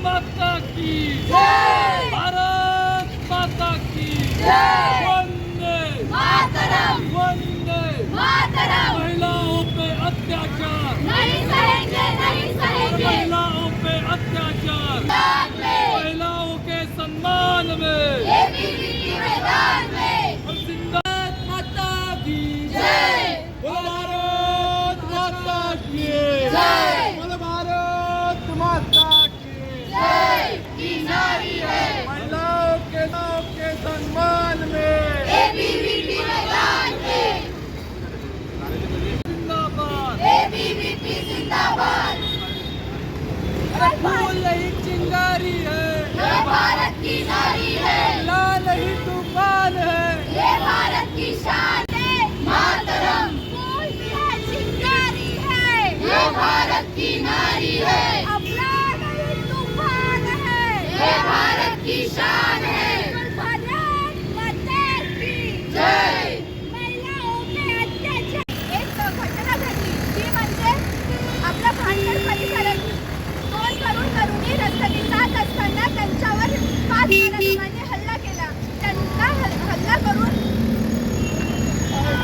माता की जय, भारत माता की जय, वंदे मातरम, वंदे मातरम। महिलाओं पे अत्याचार नहीं सहेंगे, नहीं सहेंगे। महिलाओं पे अत्याचार, महिलाओं के सम्मान में, मैदान में। भारत माता की जय, भारत माता की जय, भारत माता की जय। की नारी है महिलाओं के सम्मान में, एबीवीपी मैदान में। जिंदाबाद, एबीवीपी जिंदाबाद। फूल ही चिंगारी है, ये भारत की नारी है। लाल ही तूफान है, ये भारत की शान है। मातरम, फूल ही चिंगारी है, ये भारत की नारी है। अपराध ही तूफान है, ये भारत की शान है। भारत माता की जय। महिलाओं पे अत्याचार एक घटना घडली ती म्हणजे आपल्या भांडण परिसरात दोन तरुणी रस्त्याने जात असताना त्यांच्यावर 5 जणांनी हल्ला केला। त्यांना हल्ला करून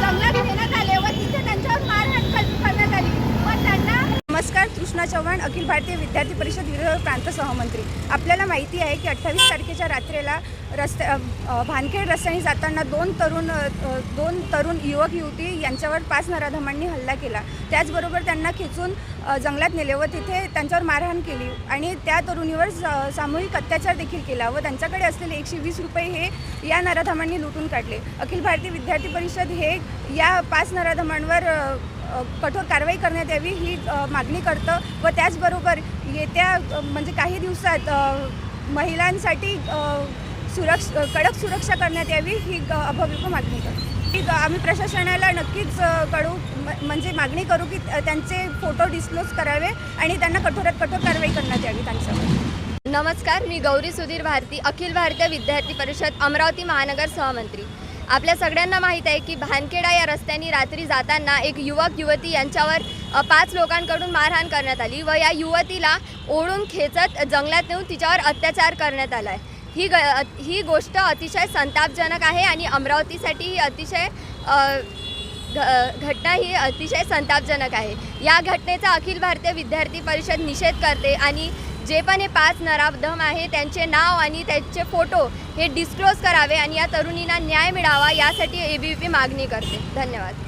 जंगलात नेण्यात आले व तिथे त्यांच्यावर मारहाण करण्यात आली व त्यांना। नमस्कार, कृष्णा चव्हाण, अखिल भारतीय विद्यार्थी परिषद विदर्भ प्रांत सहमंत्री। आपल्याला माहिती आहे की 28 तारखेच्या रात्रीला भानखेड रस्त्याने जाताना दोन तरुण युवक युवती यांच्यावर 5 नराधमांनी हल्ला केला। त्याचबरोबर त्यांना खेचून जंगलात नेले व तिथे त्यांच्यावर मारहाण केली आणि त्या तरुणीवर सामूहिक अत्याचार देखील केला व त्यांच्याकडे असलेले 120 रुपये हे या नराधमांनी लुटून काढले। अखिल भारतीय विद्यार्थी परिषद हे या 5 नराधमांवर कठोर कारवाई करण्यात यावी ही मागणी करतं व त्याचबरोबर येत्या म्हणजे काही दिवसात महिलांसाठी कडक सुरक्षा करण्यात यावी ही अभव्य मागणी करतो। आम्ही प्रशासनाला नक्कीच कळू म्हणजे मागणी करू की त्यांचे फोटो डिस्क्लोज करावे आणि त्यांना कठोरात कठोर कारवाई करण्यात यावी त्यांच्यावर। नमस्कार, मी गौरी सुधीर भारती, अखिल भारतीय विद्यार्थी परिषद अमरावती महानगर सहमंत्री। आपल्या सगळ्यांना माहीत आहे की भानखेडा या रस्त्याने रात्री जाताना एक युवक युवती यांच्यावर 5 लोकांकडून मारहाण करण्यात आली व या युवतीला ओढून खेचत जंगलात नेऊन तिच्यावर अत्याचार करण्यात आला आहे। ही गोष्ट अतिशय संतापजनक आहे आणि अमरावतीसाठी ही अतिशय घटना ही अतिशय संतापजनक आहे। या घटनेचा अखिल भारतीय विद्यार्थी परिषद निषेध करते आणि जे पण हे 5 नराधम आहे त्यांचे नाव आणि त्यांचे फोटो हे डिस्क्लोज करावे आणि या तरुणींना न्याय मिळावा यासाठी एबीवीपी मागणी करते। धन्यवाद।